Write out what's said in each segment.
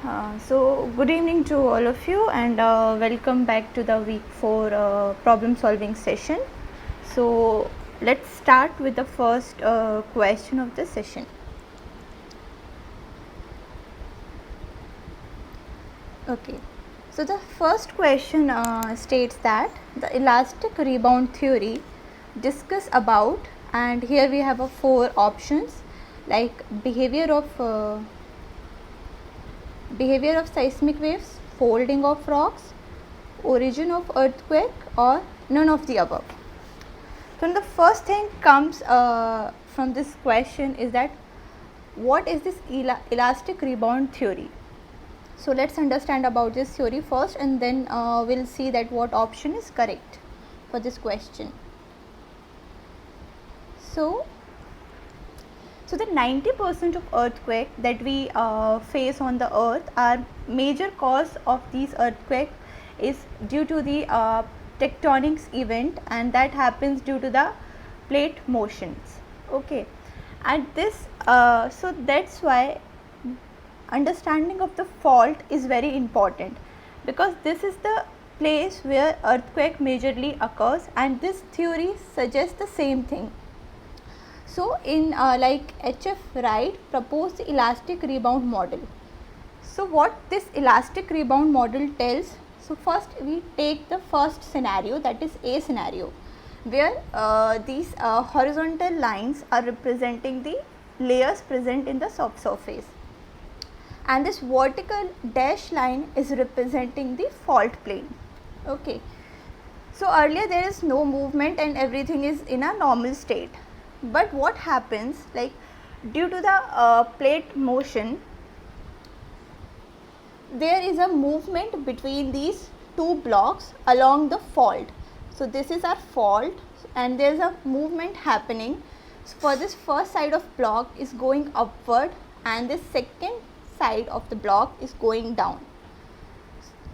So good evening to all of you, and welcome back to the week 4 problem solving session. So let's start with the first question of the session. Okay, so the first question states that the elastic rebound theory discuss about, and here we have 4 options like behavior of seismic waves, folding of rocks, origin of earthquake, or none of the above. So the first thing comes from this question is that what is this elastic rebound theory? So let's understand about this theory first, and then we'll see that what option is correct for this question. So the 90% of earthquake that we face on the earth, are major cause of these earthquake is due to the tectonics event, and that happens due to the plate motions. Okay, and this so that's why understanding of the fault is very important, because this is the place where earthquake majorly occurs, and this theory suggests the same thing. So in like H.F. Wright proposed the elastic rebound model. So what this elastic rebound model tells, so first we take the first scenario, that is A scenario, where these horizontal lines are representing the layers present in the subsurface, and this vertical dash line is representing the fault plane. Okay, so earlier there is no movement and everything is in a normal state. But what happens, like due to the plate motion, there is a movement between these two blocks along the fault. So this is our fault, and there is a movement happening. So for this first side of block is going upward, and this second side of the block is going down.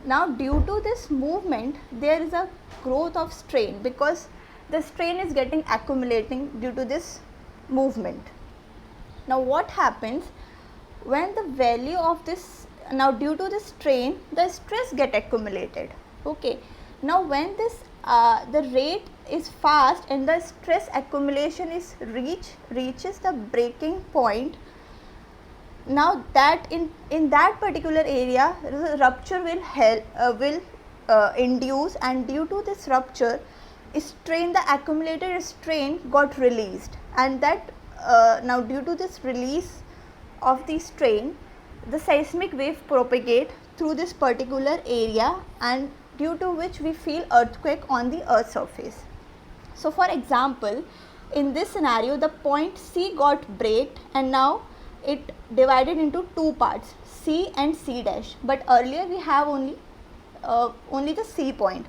Now due to this movement, there is a growth of strain, because the strain is getting accumulating due to this movement. Now what happens when the value of this, now due to the strain, the stress get accumulated. Okay, now when this the rate is fast and the stress accumulation is reaches the breaking point, now that in that particular area the rupture will induce, and due to this rupture, strain, the accumulated strain got released, and that now due to this release of the strain, the seismic wave propagate through this particular area, and due to which we feel earthquake on the earth surface. So for example, in this scenario, the point C got braked, and now it divided into two parts, C and C dash, but earlier we have only the C point.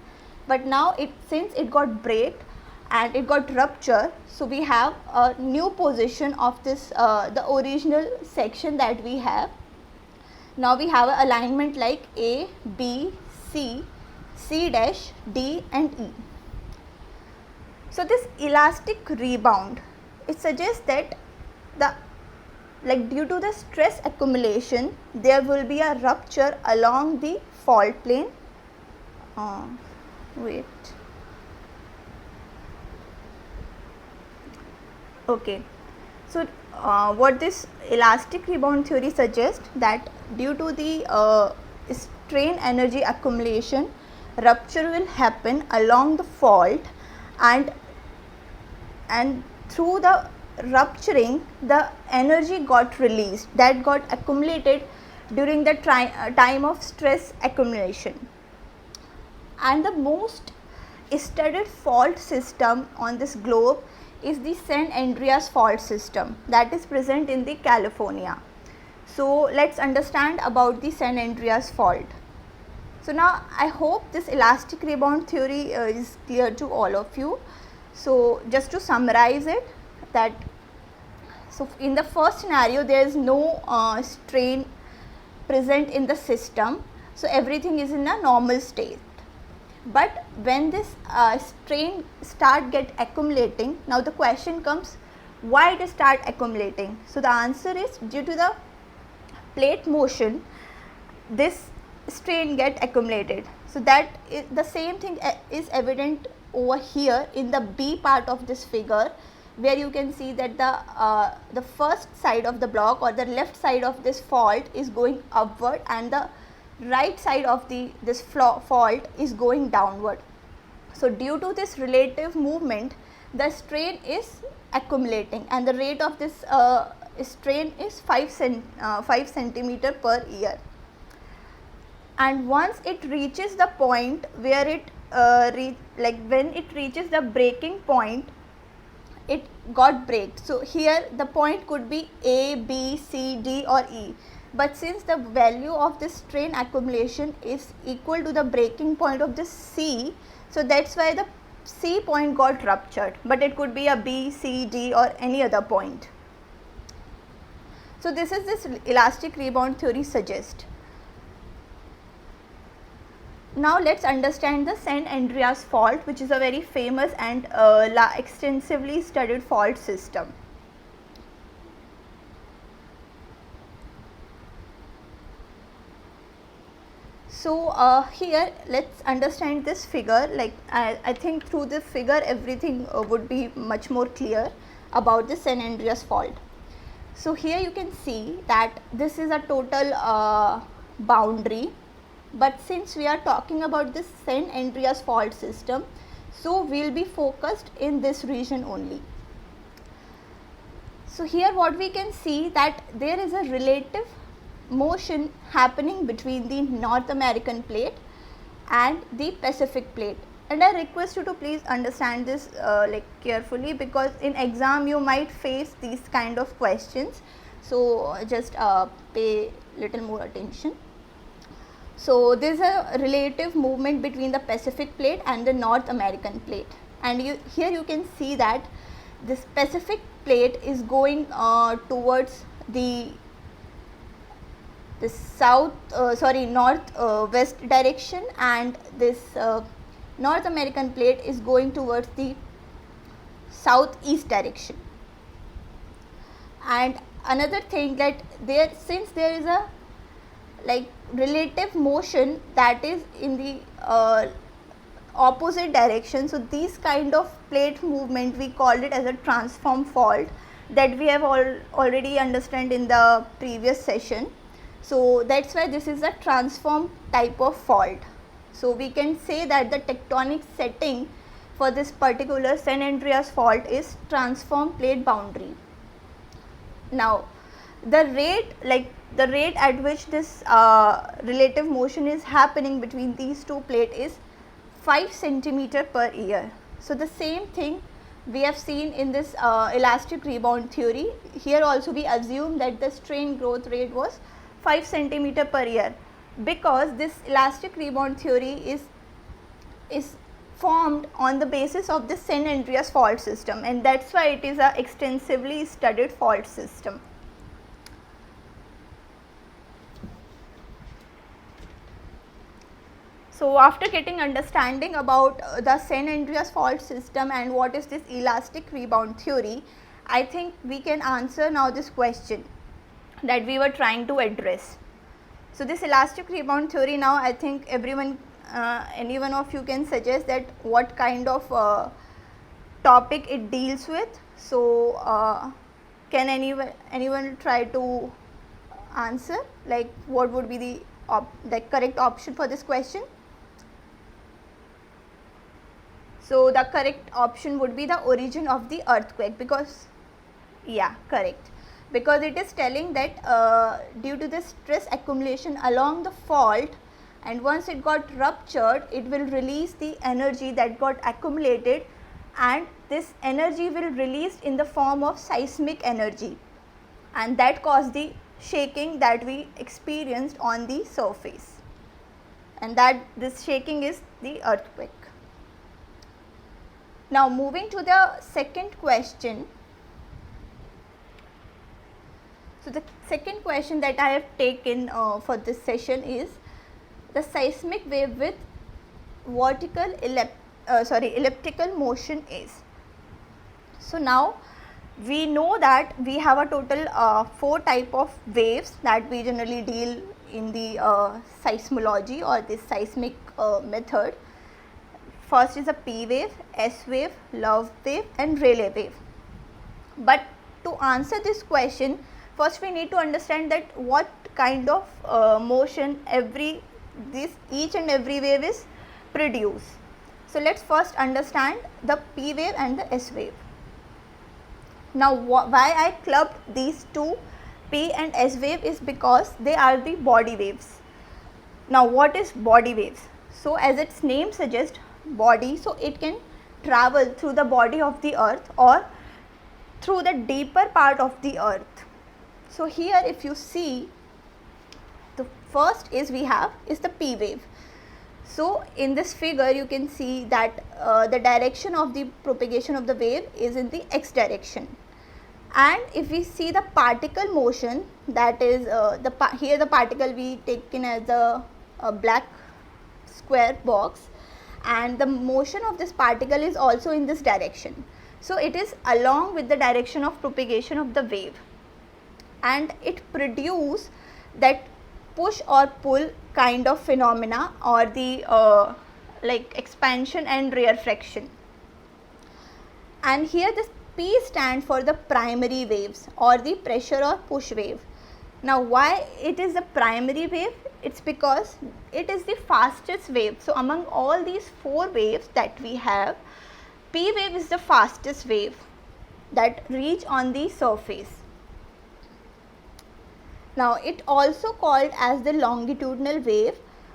But now since it got braked and it got rupture, so we have a new position of this the original section that we have. Now we have an alignment like A, B, C, C dash, D and E. So this elastic rebound, it suggests that due to the stress accumulation, there will be a rupture along the fault plane. Okay, so what this elastic rebound theory suggests, that due to the strain energy accumulation, rupture will happen along the fault, and through the rupturing, the energy got released that got accumulated during the time of stress accumulation. And the most studied fault system on this globe is the San Andreas fault system, that is present in the California. So let's understand about the San Andreas fault. So now I hope this elastic rebound theory is clear to all of you. So just to summarize it, that so in the first scenario there is no strain present in the system, so everything is in a normal state. But when this strain get accumulating, now the question comes, why it start accumulating? So the answer is due to the plate motion, this strain get accumulated. So that is the same thing is evident over here in the B part of this figure, where you can see that the first side of the block or the left side of this fault is going upward and the right side of this fault is going downward. So due to this relative movement, the strain is accumulating and the rate of this strain is 5 centimeter per year. And once it reaches the point where it when it reaches the breaking point, it got braked. So here the point could be A, B, C, D or E, but since the value of this strain accumulation is equal to the breaking point of this C, so that's why the C point got ruptured, but it could be a B, C, D or any other point. So this is this elastic rebound theory suggests. Now let's understand the San Andreas fault, which is a very famous and extensively studied fault system. So here let's understand this figure. Like I think through this figure everything would be much more clear about the San Andreas fault. So here you can see that this is a total boundary, but since we are talking about this San Andreas fault system, so we will be focused in this region only. So here what we can see that there is a relative motion happening between the North American plate and the Pacific plate, and I request you to please understand this carefully, because in exam you might face these kind of questions. So just pay little more attention. So there is a relative movement between the Pacific plate and the North American plate, and here you can see that this Pacific plate is going towards the north west direction, and this North American plate is going towards the southeast direction. And another thing that since there is a relative motion that is in the opposite direction, so these kind of plate movement we called it as a transform fault, that we have already understand in the previous session. So that's why this is a transform type of fault. So we can say that the tectonic setting for this particular San Andreas fault is transform plate boundary. Now the rate at which this relative motion is happening between these two plates is 5 centimeter per year. So the same thing we have seen in this elastic rebound theory. Here also we assume that the strain growth rate was 5 centimeter per year, because this elastic rebound theory is formed on the basis of the San Andreas fault system, and that's why it is a extensively studied fault system. So after getting understanding about the San Andreas fault system and what is this elastic rebound theory, I think we can answer now this question that we were trying to address. So this elastic rebound theory, now I think everyone, any one of you can suggest that what kind of topic it deals with. So can anyone try to answer, like what would be the correct option for this question? So the correct option would be the origin of the earthquake, because correct, because it is telling that due to the stress accumulation along the fault, and once it got ruptured, it will release the energy that got accumulated, and this energy will release in the form of seismic energy, and that caused the shaking that we experienced on the surface, and that this shaking is the earthquake. Now moving to the second question. So the second question that I have taken for this session is the seismic wave with vertical elliptical motion is. So now we know that we have a total 4 type of waves that we generally deal in the seismology or this seismic method. First is a P wave, S wave, love wave and Rayleigh wave. But to answer this question, first we need to understand that what kind of motion each and every wave is produce. So let's first understand the P wave and the S wave. Now why I clubbed these two P and S wave is because they are the body waves. Now what is body waves? So as its name suggests, body, so it can travel through the body of the earth or through the deeper part of the earth. So here if you see, the first is the P wave. So in this figure you can see that the direction of the propagation of the wave is in the x direction, and if we see the particle motion, that is here the particle we taken as a black square box, and the motion of this particle is also in this direction. So it is along with the direction of propagation of the wave, and it produce that push or pull kind of phenomena, or the like expansion and rarefaction. And here this P stands for the primary waves or the pressure or push wave. Now why it is the primary wave? It's because it is the fastest wave. So among all these 4 waves that we have, P wave is the fastest wave that reach on the surface. Now it also called as the longitudinal wave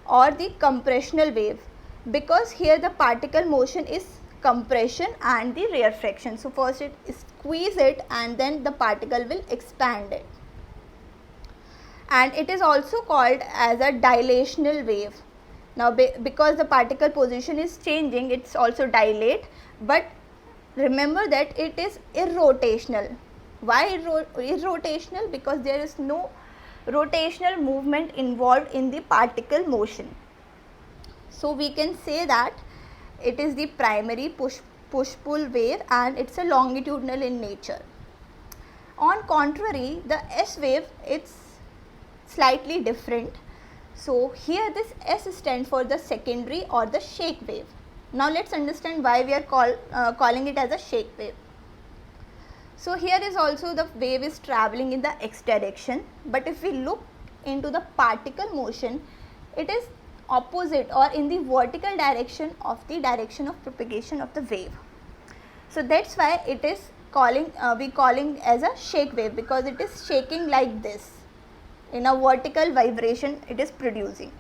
or the compressional wave, because here the particle motion is compression and the rarefaction. So first it squeeze it and then the particle will expand it. And it is also called as a dilational wave. Now because the particle position is changing, it's also dilate, but remember that it is irrotational. Why irrotational? Because there is no rotational movement involved in the particle motion. So we can say that it is the primary push pull wave and it's a longitudinal in nature. On contrary, the S wave, it's slightly different. So here this S stands for the secondary or the shake wave. Now let's understand why we are calling it as a shake wave. So here is also the wave is traveling in the x direction, but if we look into the particle motion, it is opposite or in the vertical direction of the direction of propagation of the wave. So that's why it is we calling as a shake wave, because it is shaking like this. In a vertical vibration it is producing,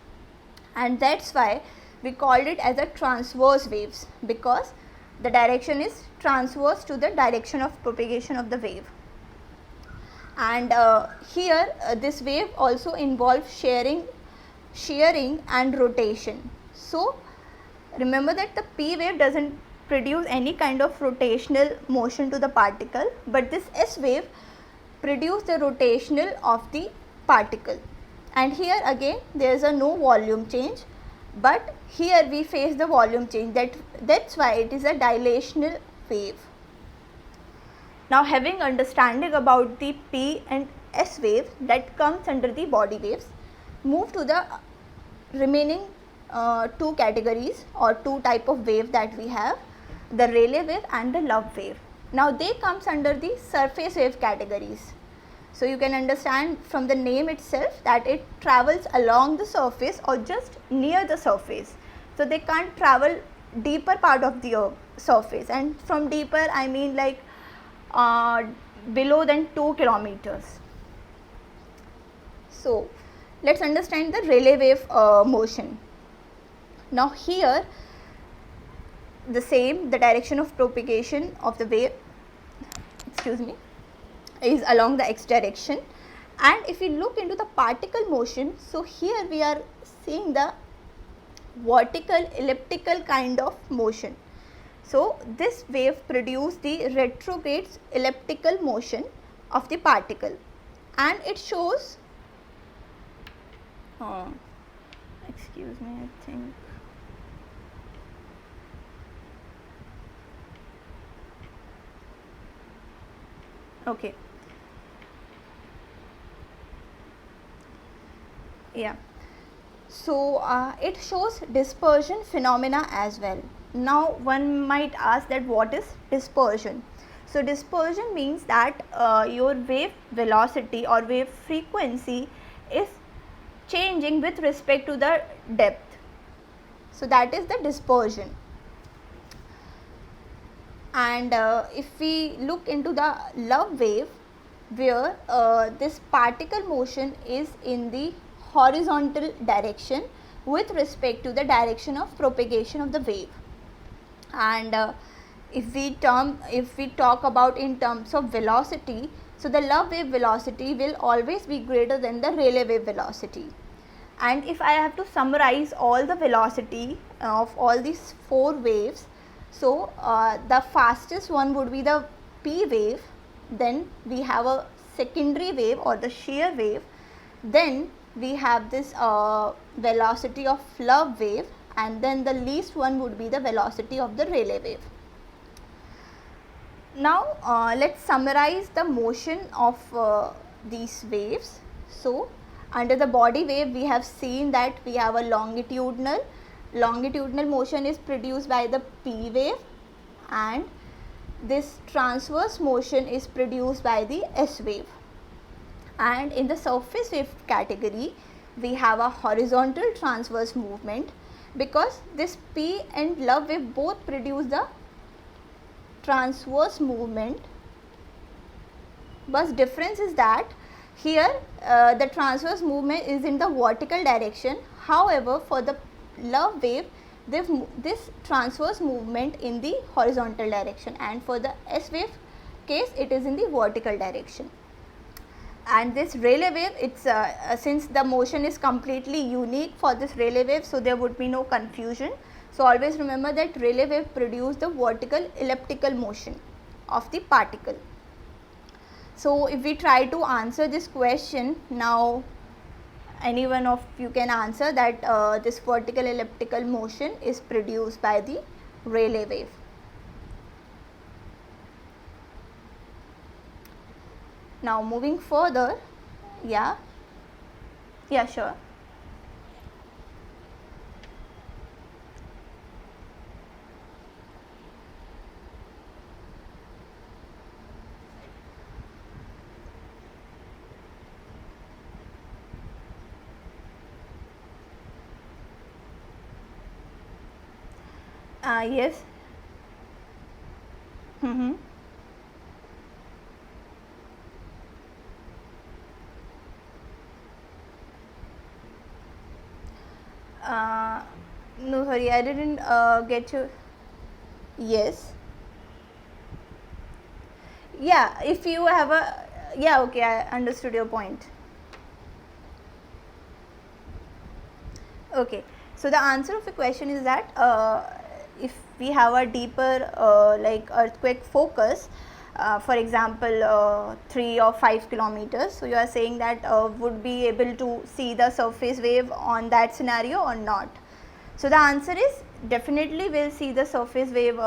and that's why we called it as a transverse waves, because the direction is transverse to the direction of propagation of the wave. And here this wave also involves shearing and rotation. So remember that the P wave doesn't produce any kind of rotational motion to the particle, but this S wave produce the rotational of the particle. And here again there is a no volume change, but here we face the volume change. That's why it is a dilational wave. Now having understanding about the P and S wave that comes under the body waves, move to the remaining 2 categories or 2 type of wave that we have, the Rayleigh wave and the love wave. Now they comes under the surface wave categories. So you can understand from the name itself that it travels along the surface or just near the surface. So they can't travel deeper part of the surface, and from deeper I mean like below than 2 kilometers. So let's understand the Rayleigh wave motion. Now here the direction of propagation of the wave, is along the x direction. And if we look into the particle motion, so here we are seeing the vertical elliptical kind of motion. So this wave produce the retrograde elliptical motion of the particle, and it shows I think Okay. Yeah. So it shows dispersion phenomena as well. Now one might ask that what is dispersion? So dispersion means that your wave velocity or wave frequency is changing with respect to the depth. So that is the dispersion. And if we look into the love wave, where this particle motion is in the horizontal direction with respect to the direction of propagation of the wave. And if we talk about in terms of velocity, so the love wave velocity will always be greater than the Rayleigh wave velocity. And if I have to summarize all the velocity of all these 4 waves, so the fastest one would be the P wave, then we have a secondary wave or the shear wave, then we have this velocity of love wave, and then the least one would be the velocity of the Rayleigh wave. Now let's summarize the motion of these waves. So under the body wave, we have seen that we have a longitudinal motion is produced by the P wave, and this transverse motion is produced by the S wave. And in the surface wave category, we have a horizontal transverse movement, because this P and love wave both produce the transverse movement, but difference is that here the transverse movement is in the vertical direction. However, for the love wave, this transverse movement in the horizontal direction, and for the S wave case it is in the vertical direction. And this Rayleigh wave, it's since the motion is completely unique for this Rayleigh wave, so there would be no confusion. So always remember that Rayleigh wave produce the vertical elliptical motion of the particle. So if we try to answer this question, now any one of you can answer that this vertical elliptical motion is produced by the Rayleigh wave. Now moving further, yeah, sure. Yes. No, sorry, I didn't get you. Yes. Yeah, if you have a, yeah, okay, I understood your point. Okay, so the answer of the question is that if we have a deeper like earthquake focus, for example 3 or 5 kilometers, so you are saying that would be able to see the surface wave on that scenario or not? So the answer is definitely we'll see the surface wave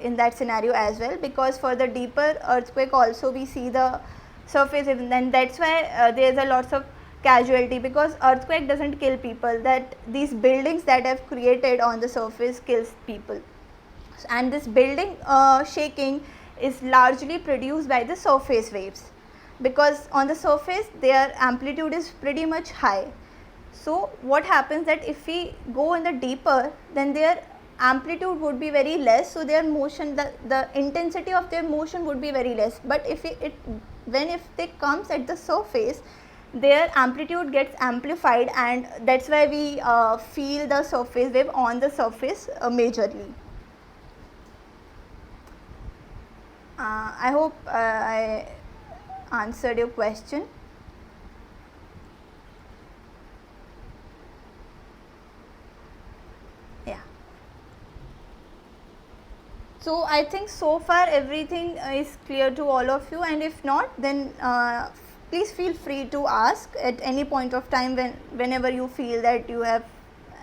in that scenario as well, because for the deeper earthquake also we see the surface wave, and that's why there's a lots of casualty, because earthquake doesn't kill people, that these buildings that have created on the surface kills people. And this building shaking is largely produced by the surface waves, because on the surface their amplitude is pretty much high. So what happens that if we go in the deeper, then their amplitude would be very less, so their motion, the intensity of their motion would be very less. But if if they comes at the surface, their amplitude gets amplified, and that's why we feel the surface wave on the surface majorly. I hope I answered your question. Yeah. So I think so far everything is clear to all of you, and if not, then please feel free to ask at any point of time whenever you feel that you have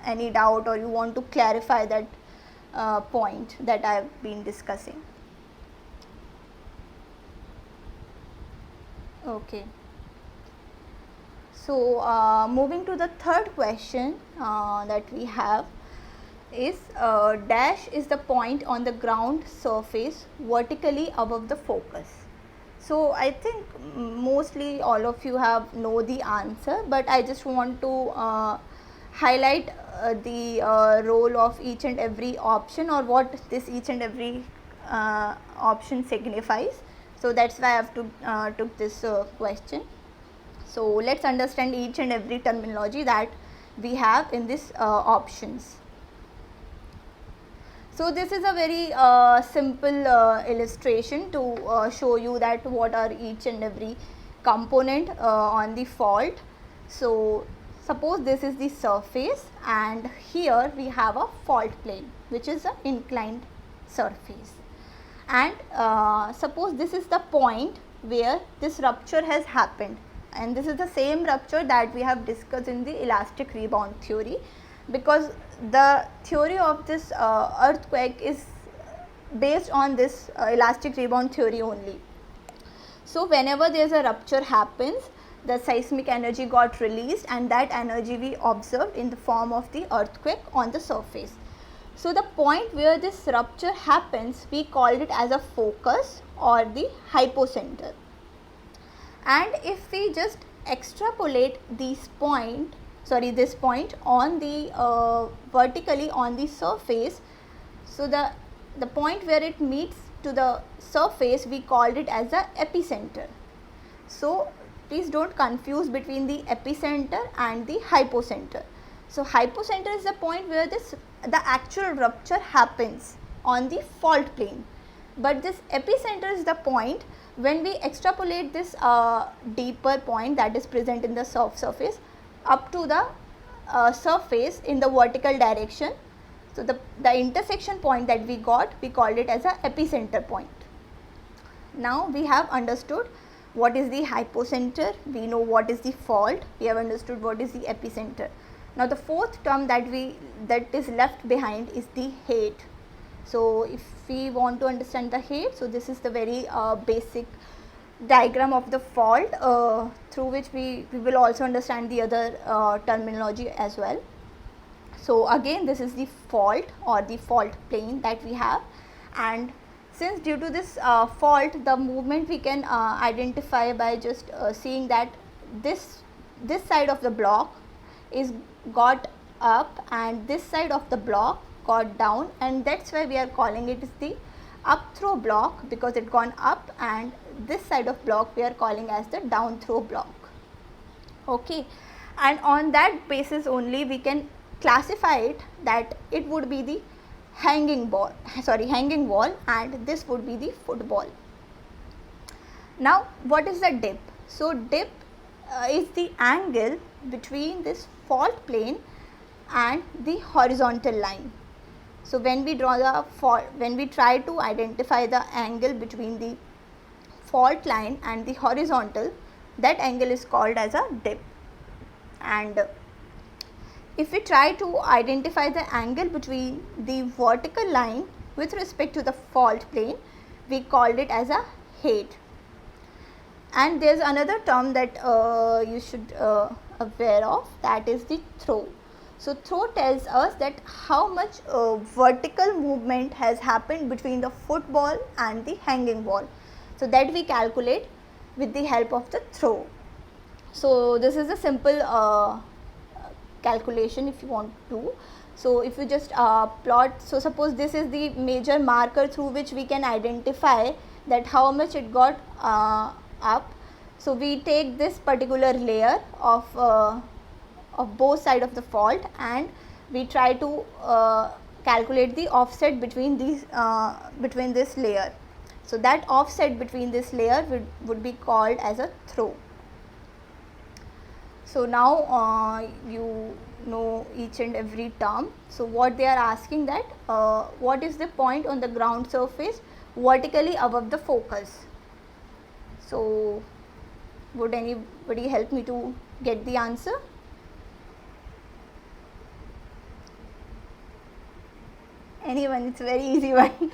any doubt or you want to clarify that point that I have been discussing. Okay. So moving to the third question that we have is dash is the point on the ground surface vertically above the focus. So I think mostly all of you have know the answer, but I just want to highlight the role of each and every option, or what this each and every option signifies. So that's why I have to took this question. So let's understand each and every terminology that we have in this options. So this is a very simple illustration to show you that what are each and every component on the fault. So suppose this is the surface, and here we have a fault plane which is an inclined surface, and suppose this is the point where this rupture has happened, and this is the same rupture that we have discussed in the elastic rebound theory, because the theory of this earthquake is based on this elastic rebound theory only. So whenever there is a rupture happens, the seismic energy got released, and that energy we observed in the form of the earthquake on the surface. So the point where this rupture happens, we called it as a focus or the hypocenter. And if we just extrapolate this point on the vertically on the surface, so the point where it meets to the surface, we called it as a epicenter. So please don't confuse between the epicenter and the hypocenter. So hypocenter is the point where the actual rupture happens on the fault plane, but this epicenter is the point when we extrapolate this deeper point that is present in the surface up to the surface in the vertical direction. So the intersection point that we got, we called it as a epicenter point. Now we have understood what is the hypocenter, we know what is the fault, we have understood what is the epicenter. Now the fourth term that is left behind is the height. So if we want to understand the height, so this is the very basic diagram of the fault through which we will also understand the other terminology as well. So again, this is the fault or the fault plane that we have, and since due to this fault, the movement we can identify by just seeing that this side of the block is got up and this side of the block got down, and that's why we are calling it as the up throw block, because it gone up, and this side of block we are calling as the down throw block. Okay, and on that basis only we can classify it that it would be the hanging wall, and this would be the football. Now what is the dip? So dip is the angle between this fault plane and the horizontal line. So when we draw when we try to identify the angle between the fault line and the horizontal, that angle is called as a dip. And if we try to identify the angle between the vertical line with respect to the fault plane, we called it as a height. And there is another term that you should aware of, that is the throw. So throw tells us that how much vertical movement has happened between the football and the hanging ball. So that we calculate with the help of the throw. So this is a simple calculation if you want to. So if you just plot, so suppose this is the major marker through which we can identify that how much it got up. So we take this particular layer of both sides of the fault, and we try to calculate the offset between these between this layer. So that offset between this layer would be called as a throw. So now you know each and every term. So what they are asking that what is the point on the ground surface vertically above the focus. So would anybody help me to get the answer? Anyone? It's a very easy one.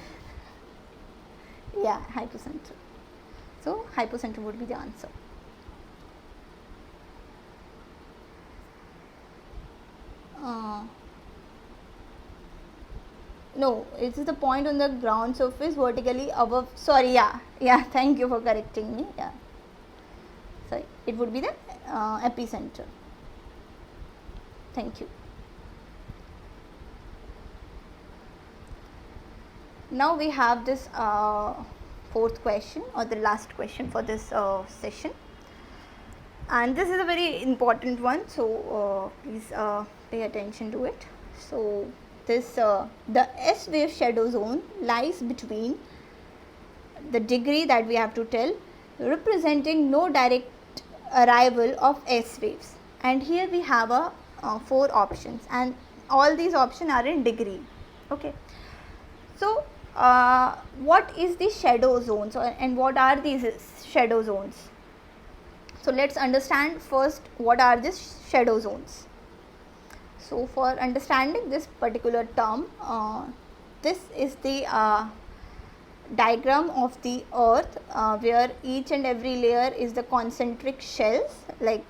Yeah, hypocenter. So hypocenter would be the answer. No, it is the point on the ground surface vertically above. Sorry, yeah. Thank you for correcting me. Yeah. Sorry, it would be the epicenter. Thank you. Now we have this fourth question, or the last question for this session, and this is a very important one, so please pay attention to it. So this the S wave shadow zone lies between the degree that we have to tell, representing no direct arrival of S waves, and here we have a 4 options, and all these options are in degree. Okay, so what is the shadow zones, and what are these shadow zones? So let's understand first what are these shadow zones. So for understanding this particular term, this is the diagram of the earth, where each and every layer is the concentric shells, like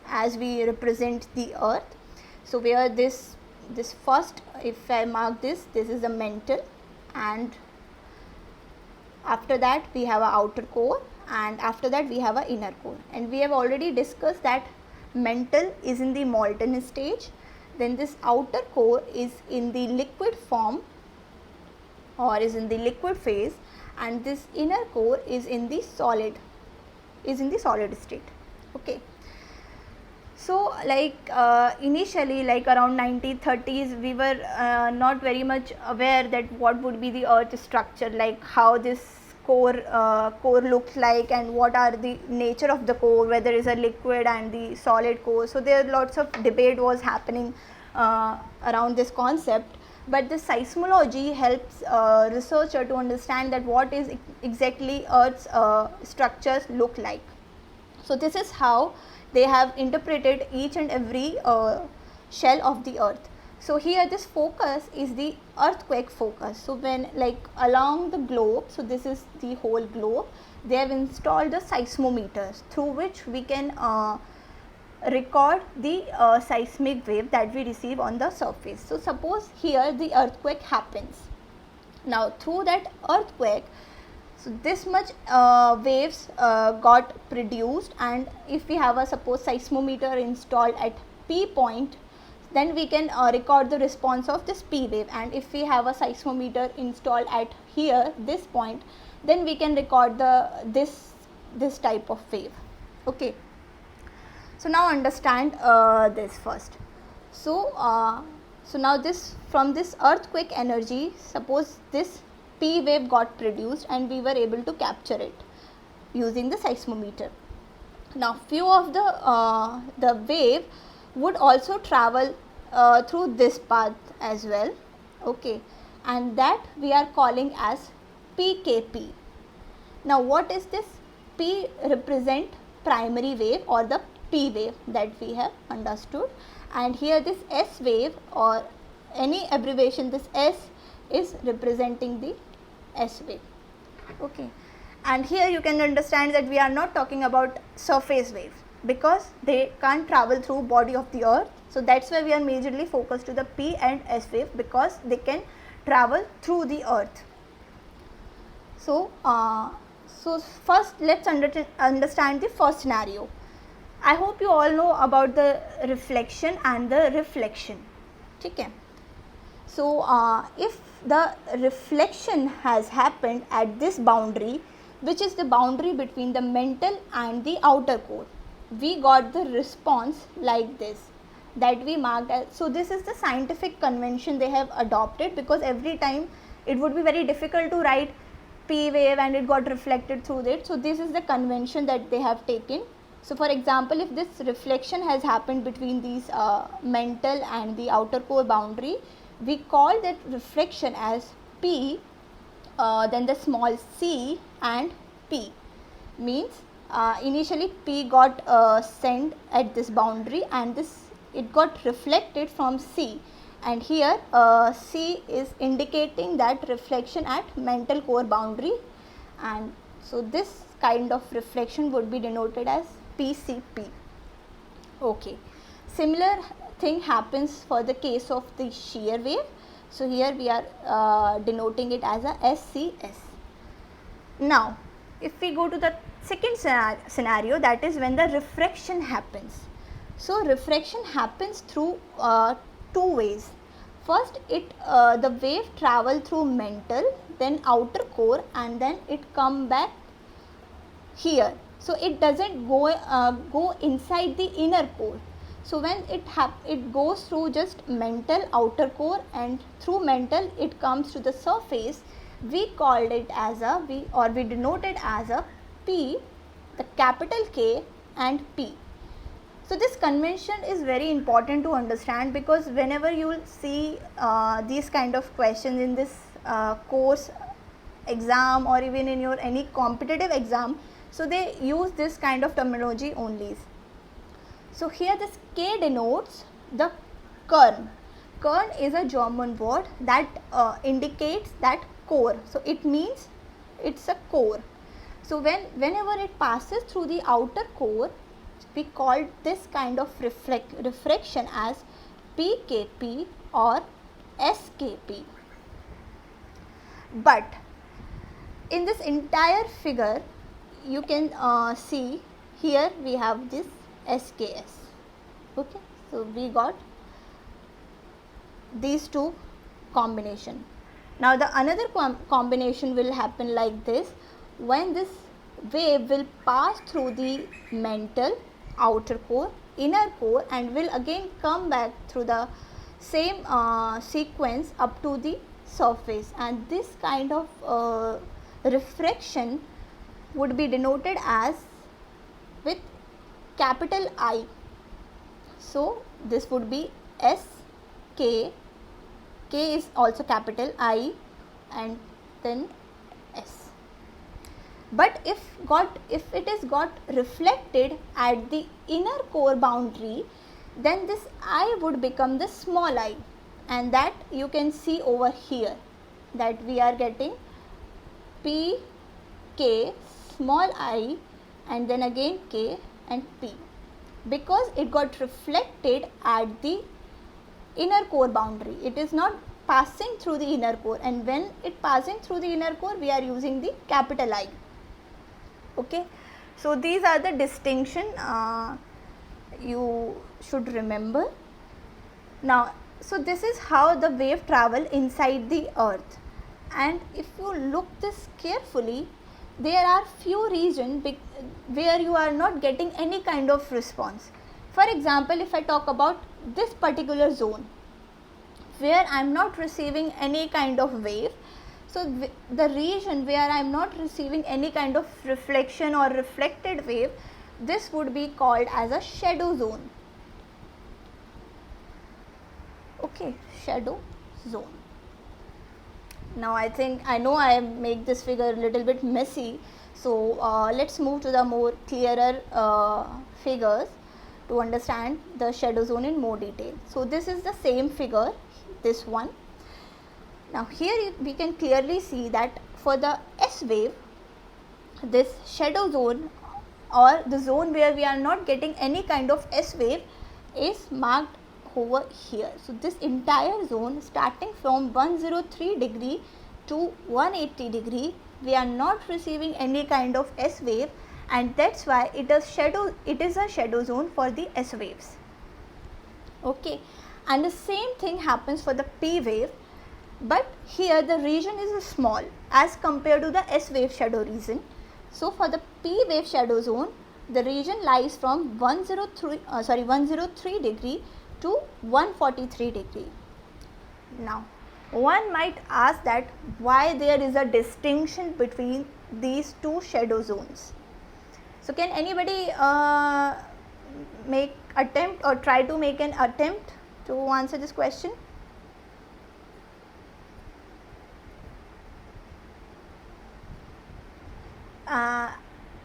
as we represent the earth. So where this first, if I mark this is the mantle, and after that we have a outer core, and after that we have a inner core, and we have already discussed that mantle is in the molten stage, then this outer core is in the liquid form or is in the liquid phase, and this inner core is in the solid state. Okay, so like initially, like around 1930s, we were not very much aware that what would be the earth structure, like how this core looks like, and what are the nature of the core, whether it is a liquid and the solid core. So there lots of debate was happening around this concept, but the seismology helps researcher to understand that what is exactly earth's structures look like. So this is how they have interpreted each and every shell of the earth. So here this focus is the earthquake focus. So when, like along the globe, so this is the whole globe, they have installed the seismometers through which we can record the seismic wave that we receive on the surface. So suppose here the earthquake happens. Now through that earthquake, so this much waves got produced, and if we have a suppose seismometer installed at P point, then we can record the response of this P wave, and if we have a seismometer installed at here this point, then we can record this type of wave. Okay, so now understand this first. So now this, from this earthquake energy, suppose this P wave got produced and we were able to capture it using the seismometer. Now few of the wave would also travel through this path as well. Okay, and that we are calling as PKP. Now what is this? P represent primary wave or the P wave that we have understood, and here this S wave, or any abbreviation, this S is representing the S wave. Okay, and here you can understand that we are not talking about surface waves because they can't travel through body of the earth. So that's why we are majorly focused to the P and S wave, because they can travel through the earth. So so first let's understand the first scenario. I hope you all know about the reflection and the reflection. Okay, so if the reflection has happened at this boundary, which is the boundary between the mantle and the outer core, we got the response like this, that we marked as. So this is the scientific convention they have adopted, because every time it would be very difficult to write P wave and it got reflected through it. So this is the convention that they have taken. So for example, if this reflection has happened between these mantle and the outer core boundary, we call that reflection as P, then the small c and P, means initially P got sent at this boundary, and it got reflected from C, and here C is indicating that reflection at mantle core boundary, and so this kind of reflection would be denoted as PCP. Okay, similar thing happens for the case of the shear wave. So here we are denoting it as a SCS. Now if we go to the second scenario, that is when the refraction happens. So refraction happens through two ways. First, the wave travel through mantle, then outer core, and then it come back here. So it doesn't go inside the inner core. So when it goes through just mantle, outer core, and through mantle it comes to the surface, we called it as we denote it as a P, the capital K and P. So this convention is very important to understand, because whenever you will see these kind of questions in this course exam or even in your any competitive exam, so they use this kind of terminology only. So here this K denotes the Kern. Kern is a German word that indicates that core. So it means it's a core. So whenever it passes through the outer core, we call this kind of refraction as PKP or SKP. But in this entire figure, you can see here we have this SKS. Okay, so we got these two combination. Now the another combination will happen like this, when this wave will pass through the mantle, outer core, inner core, and will again come back through the same sequence up to the surface, and this kind of refraction would be denoted as with capital I. So this would be SK, K is also capital I, and then S. But if it is got reflected at the inner core boundary, then this I would become the small I, and that you can see over here, that we are getting P, K, small I, and then again K and P, because it got reflected at the inner core boundary. It is not passing through the inner core, and when it passing through the inner core, we are using the capital I. Okay, so these are the distinction you should remember. Now, so this is how the wave travel inside the earth, and if you look this carefully, there are few regions where you are not getting any kind of response. For example, if I talk about this particular zone where I am not receiving any kind of wave, so the region where I am not receiving any kind of reflection or reflected wave, this would be called as a shadow zone. Okay, shadow zone. Now I know I make this figure a little bit messy, so let's move to the more clearer figures to understand the shadow zone in more detail. So this is the same figure, this one. Now here we can clearly see that for the S wave, this shadow zone or the zone where we are not getting any kind of S wave is marked over here. So this entire zone starting from 103 degree to 180 degree, we are not receiving any kind of S wave, and that's why it is a shadow zone for the S waves. Okay, and the same thing happens for the P wave, but here the region is small as compared to the S wave shadow region. So for the P wave shadow zone, the region lies from 103 degree to 143 degree. Now one might ask that why there is a distinction between these two shadow zones. So can anybody make attempt or try to make an attempt to answer this question?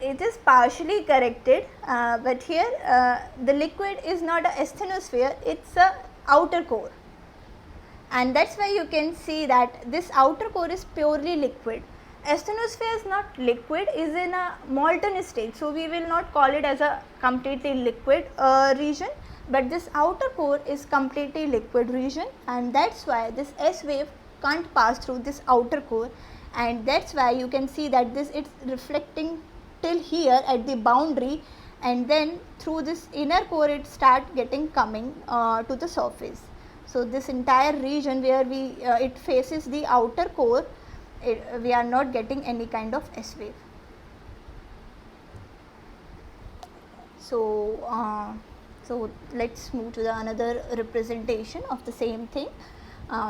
It is partially corrected, but here the liquid is not a asthenosphere, it's a outer core, and that's why you can see that this outer core is purely liquid. Asthenosphere is not liquid, is in a molten state, so we will not call it as a completely liquid region, but this outer core is completely liquid region, and that's why this S wave can't pass through this outer core, and that's why you can see that this it's reflecting till here at the boundary, and then through this inner core it start getting coming to the surface. So this entire region where it faces the outer core, we are not getting any kind of S wave. So let's move to the another representation of the same thing.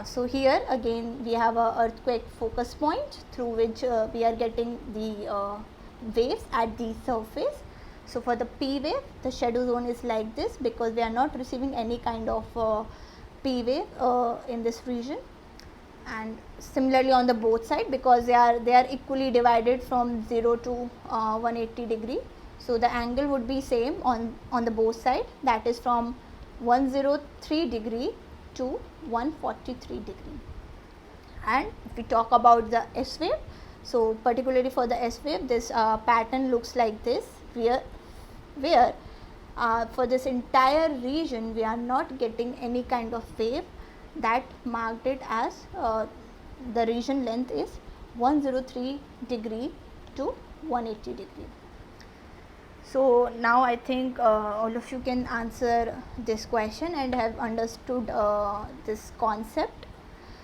So here again we have a earthquake focus point through which we are getting the waves at the surface. So for the P wave, the shadow zone is like this because we are not receiving any kind of P wave in this region, and similarly on the both side, because they are equally divided from 0 to 180 degree. So the angle would be same on the both side, that is from 103 degree to 143 degree. And if we talk about the S wave, so particularly for the S wave, this pattern looks like this, where for this entire region we are not getting any kind of wave, that marked it as the region length is 103 degree to 180 degree. So now I think all of you can answer this question and have understood this concept.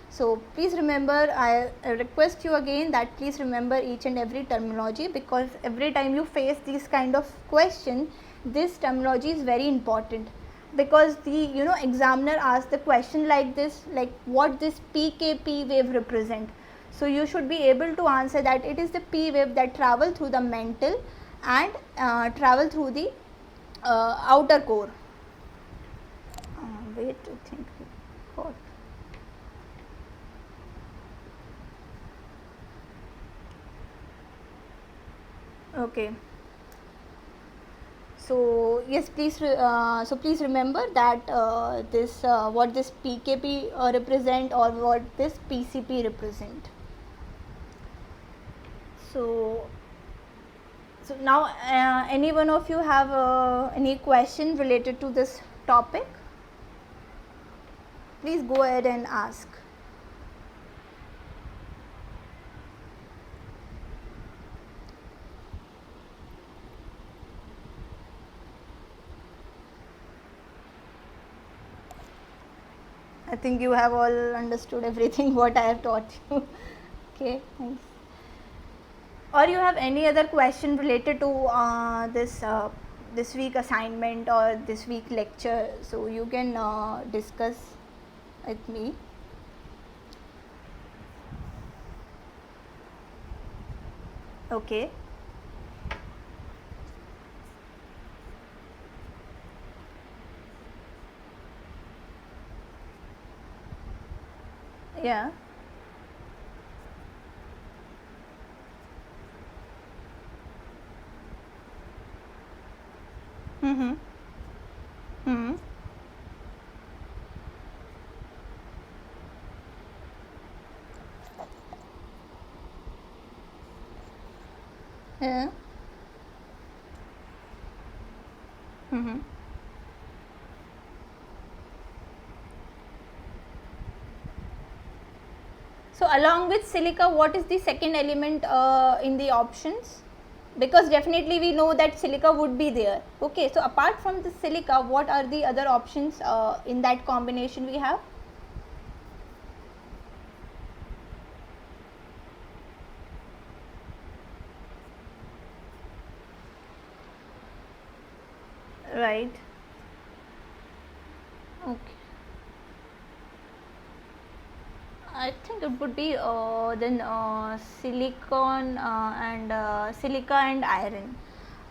So please remember, I request you again that please remember each and every terminology, because every time you face this kind of question, this terminology is very important, because the examiner asks the question like this, like what this PKP wave represent. So you should be able to answer that it is the P wave that travel through the mantle and travel through the outer core. Wait, I think we got. Okay. So yes, please. So please remember that this what this PKP represent, or what this PCP represent. So now any one of you have any question related to this topic? Please go ahead and ask. I think you have all understood everything what I have taught you. Okay, thanks. Or you have any other question related to this week assignment or this week lecture, so you can discuss with me. Okay. Yeah. Mm-hmm. Mm-hmm. Yeah. Mm-hmm. So along with silica, what is the second element in the options? Because definitely we know that silica would be there. Okay, so apart from the silica, what are the other options in that combination we have? Right. Okay. I think it would be then silicon and silica and iron,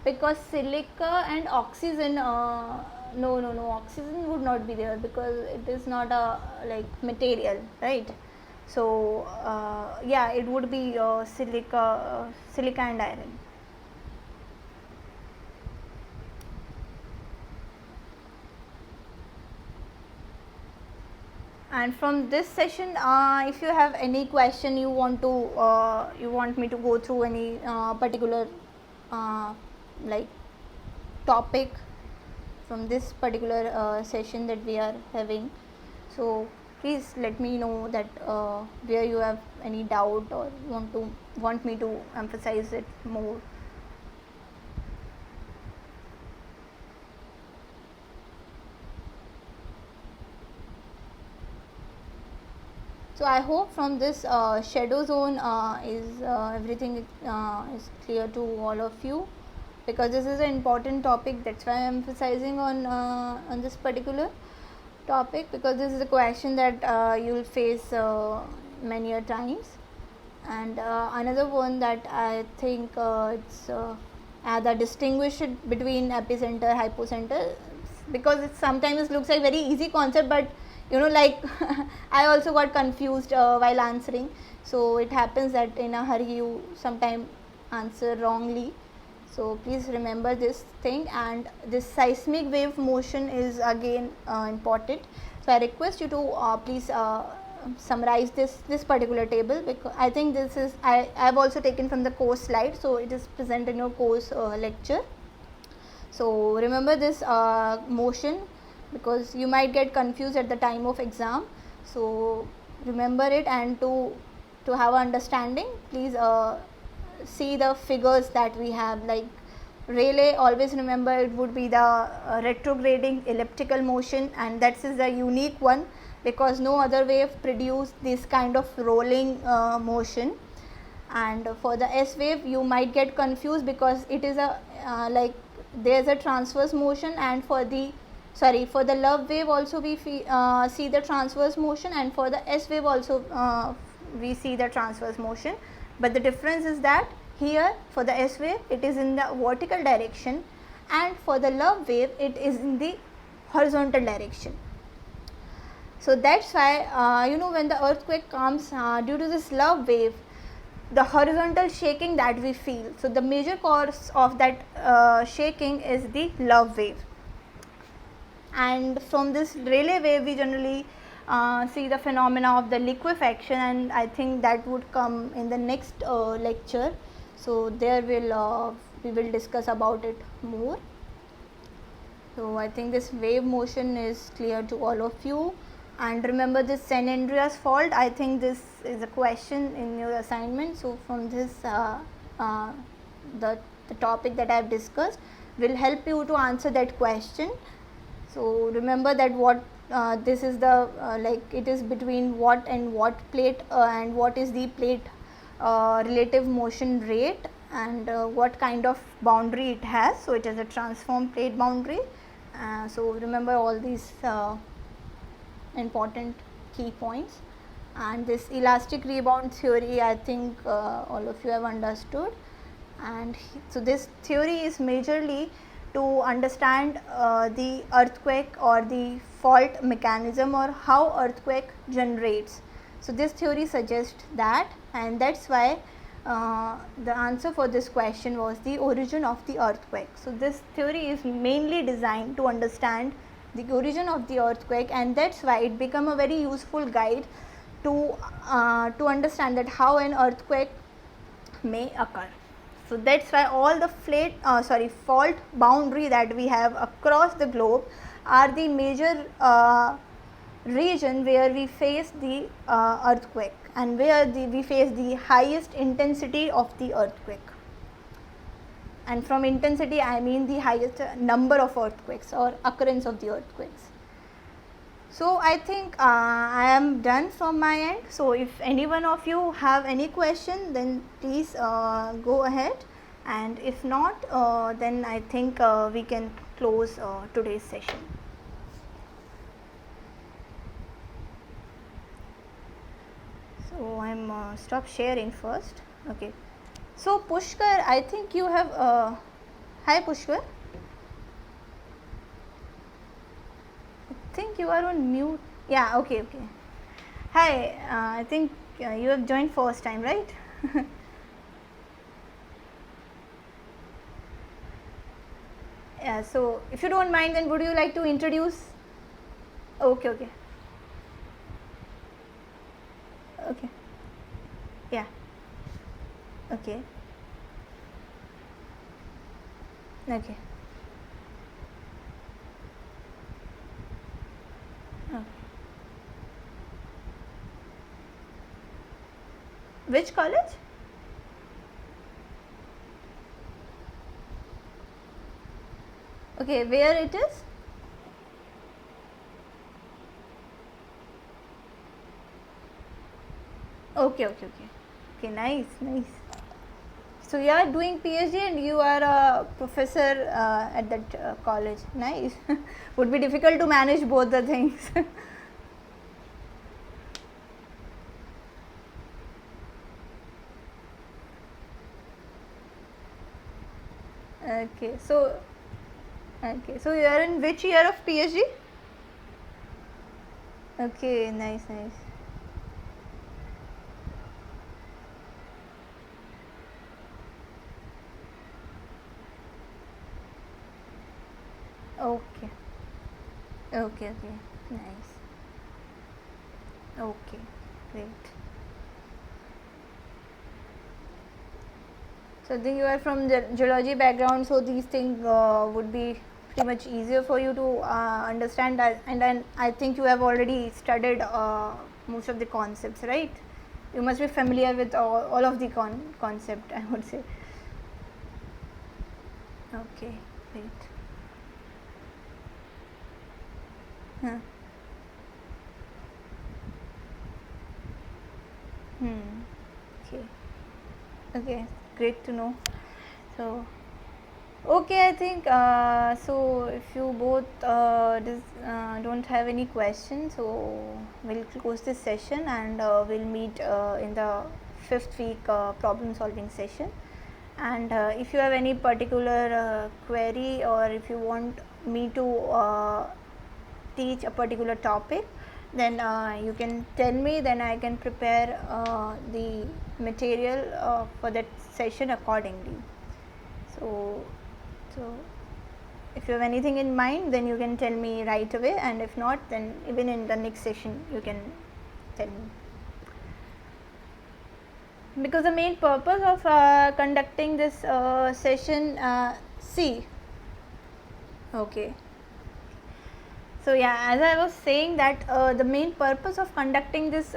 because silica and oxygen, no, oxygen would not be there because it is not a like material, right? So yeah, it would be silica and iron. And from this session, if you have any question, you want me to go through any particular like topic, from this particular session that we are having. So please let me know that where you have any doubt or want me to emphasize it more. So I hope from this shadow zone is everything is clear to all of you, because this is an important topic. That's why I am emphasizing on this particular topic, because this is a question that you will face many a times. And another one that I think it's the distinguish it between epicenter, hypocenter, because it sometimes looks like very easy concept, but like I also got confused while answering. So it happens that in a hurry you sometimes answer wrongly. So please remember this thing. And this seismic wave motion is again important. So I request you to please summarize this particular table, because I think this is I have also taken from the course slide, so it is present in your course lecture. So remember this motion, because you might get confused at the time of exam. So remember it, and to have understanding, please see the figures that we have. Like Rayleigh, always remember it would be the retrograding elliptical motion, and that is the unique one, because no other wave produce this kind of rolling motion. And for the S wave you might get confused, because it is a like there is a transverse motion, and for the love wave also we see the transverse motion, and for the S wave also we see the transverse motion. But the difference is that here for the S wave it is in the vertical direction, and for the love wave it is in the horizontal direction. So that's why when the earthquake comes due to this love wave, the horizontal shaking that we feel, so the major cause of that shaking is the love wave. And from this Rayleigh wave we generally see the phenomena of the liquefaction, and I think that would come in the next lecture. So there we will discuss about it more. So I think this wave motion is clear to all of you. And remember this San Andreas fault, I think this is a question in your assignment. So from this the topic that I have discussed will help you to answer that question. So remember that what this is the like it is between what and what plate, and what is the plate relative motion rate, and what kind of boundary it has. So it is a transform plate boundary. So remember all these important key points. And this elastic rebound theory, I think all of you have understood. And so this theory is majorly to understand the earthquake or the fault mechanism, or how earthquake generates. So this theory suggests that, and that's why the answer for this question was the origin of the earthquake. So this theory is mainly designed to understand the origin of the earthquake, and that's why it become a very useful guide to understand that how an earthquake may occur. So that's why all the fault boundary that we have across the globe are the major region where we face the earthquake, and where we face the highest intensity of the earthquake. And from intensity I mean the highest number of earthquakes or occurrence of the earthquakes. So I think I am done from my end. So if any one of you have any question, then please go ahead, and if not then I think we can close today's session. So I am stop sharing first. Okay. So Pushkar, I think you have hi Pushkar. I think you are on mute. Yeah, okay. Hi, I think you have joined first time, right? Yeah, so if you don't mind, then would you like to introduce? Okay. Yeah. Okay. Which college? Okay, where it is? Okay, okay, okay. Okay, nice, nice. So you are doing PhD and you are a professor at that college. Nice. Would be difficult to manage both the things. Okay, so you are in which year of PhD? Okay, nice, nice. Okay, okay, okay, nice. Okay, great. So then you are from the geology background, so these things would be pretty much easier for you to understand that. And then I think you have already studied most of the concepts, right? You must be familiar with all of the concept, I would say. Okay, great. Huh. Okay. Okay, great to know. So, okay, I think so. If you both don't have any questions, so we'll close this session and we'll meet in the 5th week problem solving session. And if you have any particular query, or if you want me to teach a particular topic, then you can tell me, then I can prepare the material for that session accordingly. So if you have anything in mind, then you can tell me right away, and if not, then even in the next session you can tell me. Because the main purpose of conducting this session, okay. So yeah, as I was saying that the main purpose of conducting this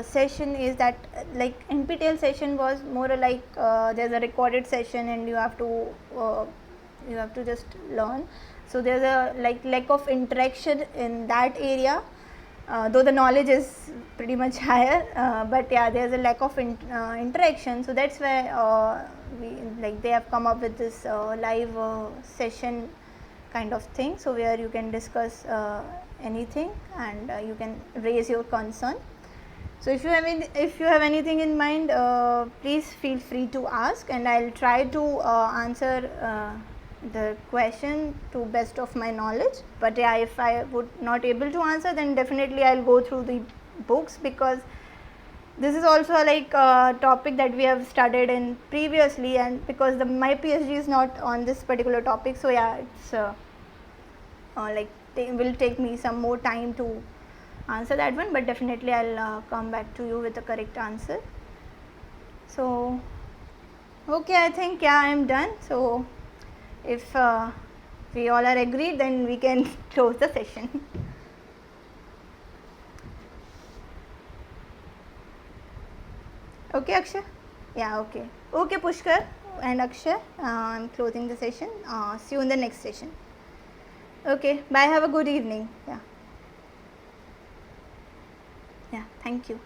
session is that like NPTEL session was more like there's a recorded session and you have to just learn. So there's a like lack of interaction in that area, though the knowledge is pretty much higher, but yeah, there's a lack of interaction. So that's why they have come up with this live session kind of thing, so where you can discuss anything and you can raise your concern. So if you have anything in mind, please feel free to ask, and I'll try to answer the question to best of my knowledge. But yeah, if I would not able to answer, then definitely I'll go through the books, because this is also like a topic that we have studied in previously, and because my PhD is not on this particular topic, so yeah, it's will take me some more time to answer that one, but definitely I'll come back to you with the correct answer. So okay, I think yeah, I am done. So if we all are agreed, then we can close the session. Okay, Akshay? Yeah, okay. Okay, Pushkar and Akshay, I'm closing the session. See you in the next session. Okay, bye. Have a good evening. Yeah. Yeah, thank you.